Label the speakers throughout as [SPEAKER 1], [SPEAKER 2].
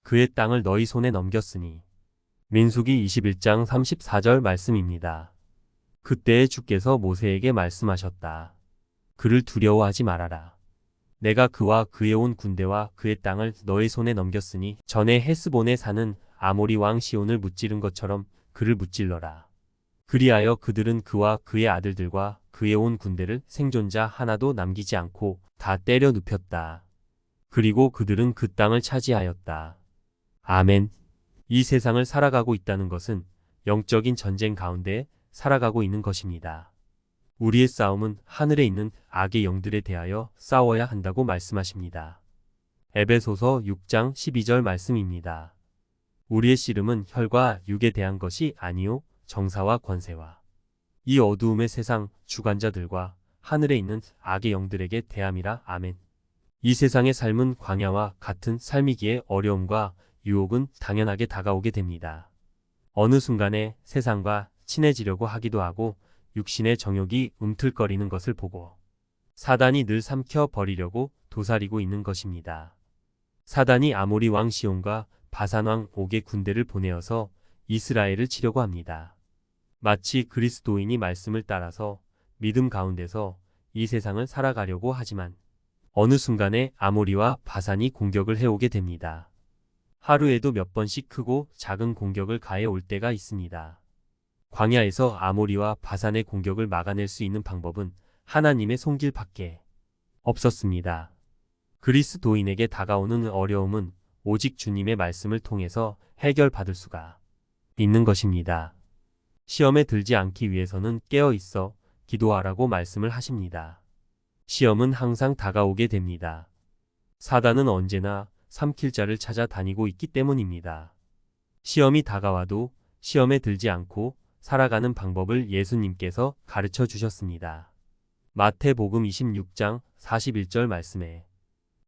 [SPEAKER 1] 그의 땅을 너희 손에 넘겼으니. 민수기 21장 34절 말씀입니다. 그때에 주께서 모세에게 말씀하셨다. 그를 두려워하지 말아라. 내가 그와 그의 온 군대와 그의 땅을 너의 손에 넘겼으니 전에 헤스본에 사는 아모리 왕 시온을 무찌른 것처럼 그를 무찔러라. 그리하여 그들은 그와 그의 아들들과 그의 온 군대를 생존자 하나도 남기지 않고 다 때려 눕혔다. 그리고 그들은 그 땅을 차지하였다. 아멘. 이 세상을 살아가고 있다는 것은 영적인 전쟁 가운데 살아가고 있는 것입니다. 우리의 싸움은 하늘에 있는 악의 영들에 대하여 싸워야 한다고 말씀하십니다. 에베소서 6장 12절 말씀입니다. 우리의 씨름은 혈과 육에 대한 것이 아니요 정사와 권세와 이 어두움의 세상 주관자들과 하늘에 있는 악의 영들에게 대함이라. 아멘. 이 세상의 삶은 광야와 같은 삶이기에 어려움과 유혹은 당연하게 다가오게 됩니다. 어느 순간에 세상과 친해지려고 하기도 하고 육신의 정욕이 움틀거리는 것을 보고 사단이 늘 삼켜 버리려고 도사리고 있는 것입니다. 사단이 아모리 왕 시온과 바산 왕 옥의 군대를 보내어서 이스라엘을 치려고 합니다. 마치 그리스도인이 말씀을 따라서 믿음 가운데서 이 세상을 살아가려고 하지만 어느 순간에 아모리와 바산이 공격을 해오게 됩니다. 하루에도 몇 번씩 크고 작은 공격을 가해 올 때가 있습니다. 광야에서 아모리와 바산의 공격을 막아낼 수 있는 방법은 하나님의 손길밖에 없었습니다. 그리스도인에게 다가오는 어려움은 오직 주님의 말씀을 통해서 해결받을 수가 있는 것입니다. 시험에 들지 않기 위해서는 깨어 있어 기도하라고 말씀을 하십니다. 시험은 항상 다가오게 됩니다. 사단은 언제나 삼킬 자를 찾아다니고 있기 때문입니다. 시험이 다가와도 시험에 들지 않고 살아가는 방법을 예수님께서 가르쳐 주셨습니다. 마태복음 26장 41절 말씀에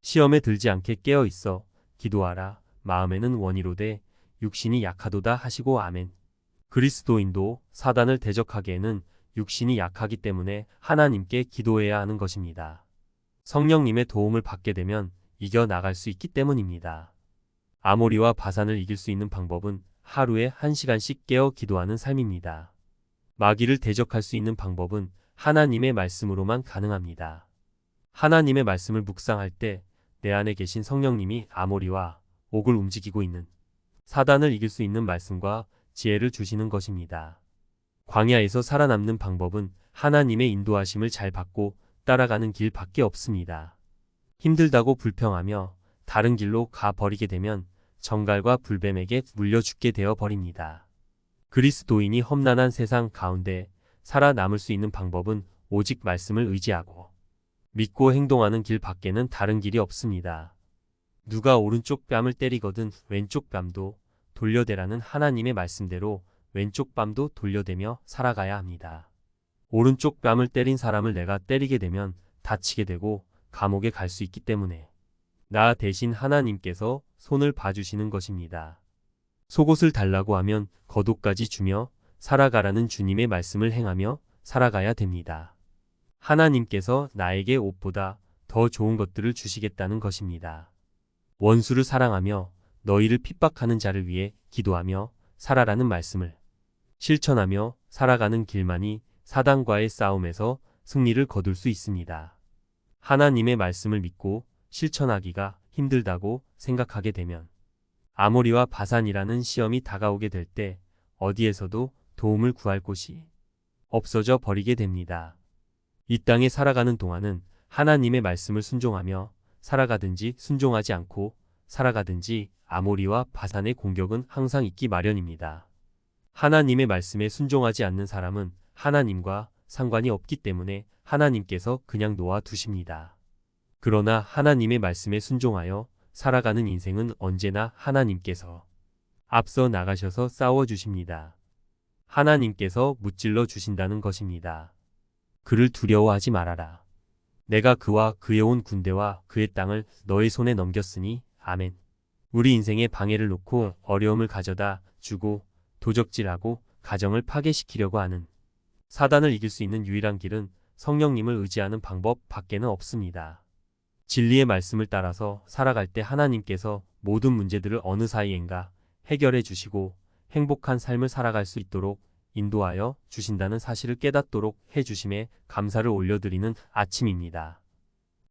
[SPEAKER 1] 시험에 들지 않게 깨어 있어 기도하라. 마음에는 원이로되 육신이 약하도다 하시고. 아멘. 그리스도인도 사단을 대적하기에는 육신이 약하기 때문에 하나님께 기도해야 하는 것입니다. 성령님의 도움을 받게 되면 이겨나갈 수 있기 때문입니다. 아모리와 바산을 이길 수 있는 방법은 하루에 1시간씩 깨어 기도하는 삶입니다. 마귀를 대적할 수 있는 방법은 하나님의 말씀으로만 가능합니다. 하나님의 말씀을 묵상할 때 내 안에 계신 성령님이 아모리와 옥을 움직이고 있는 사단을 이길 수 있는 말씀과 지혜를 주시는 것입니다. 광야에서 살아남는 방법은 하나님의 인도하심을 잘 받고 따라가는 길밖에 없습니다. 힘들다고 불평하며 다른 길로 가버리게 되면 정갈과 불뱀에게 물려 죽게 되어 버립니다. 그리스도인이 험난한 세상 가운데 살아남을 수 있는 방법은 오직 말씀을 의지하고 믿고 행동하는 길밖에는 다른 길이 없습니다. 누가 오른쪽 뺨을 때리거든 왼쪽 뺨도 돌려대라는 하나님의 말씀대로 왼쪽 뺨도 돌려대며 살아가야 합니다. 오른쪽 뺨을 때린 사람을 내가 때리게 되면 다치게 되고 감옥에 갈 수 있기 때문에 나 대신 하나님께서 손을 봐주시는 것입니다. 속옷을 달라고 하면 겉옷까지 주며 살아가라는 주님의 말씀을 행하며 살아가야 됩니다. 하나님께서 나에게 옷보다 더 좋은 것들을 주시겠다는 것입니다. 원수를 사랑하며 너희를 핍박하는 자를 위해 기도하며 살아라는 말씀을 실천하며 살아가는 길만이 사단과의 싸움에서 승리를 거둘 수 있습니다. 하나님의 말씀을 믿고 실천하기가 힘들다고 생각하게 되면 아모리와 바산이라는 시험이 다가오게 될 때 어디에서도 도움을 구할 곳이 없어져 버리게 됩니다. 이 땅에 살아가는 동안은 하나님의 말씀을 순종하며 살아가든지 순종하지 않고 살아가든지 아모리와 바산의 공격은 항상 있기 마련입니다. 하나님의 말씀에 순종하지 않는 사람은 하나님과 상관이 없기 때문에 하나님께서 그냥 놓아두십니다. 그러나 하나님의 말씀에 순종하여 살아가는 인생은 언제나 하나님께서 앞서 나가셔서 싸워주십니다. 하나님께서 무찔러 주신다는 것입니다. 그를 두려워하지 말아라. 내가 그와 그의 온 군대와 그의 땅을 너의 손에 넘겼으니. 아멘. 우리 인생에 방해를 놓고 어려움을 가져다 주고 도적질하고 가정을 파괴시키려고 하는 사단을 이길 수 있는 유일한 길은 성령님을 의지하는 방법 밖에는 없습니다. 진리의 말씀을 따라서 살아갈 때 하나님께서 모든 문제들을 어느 사이엔가 해결해 주시고 행복한 삶을 살아갈 수 있도록 인도하여 주신다는 사실을 깨닫도록 해 주심에 감사를 올려드리는 아침입니다.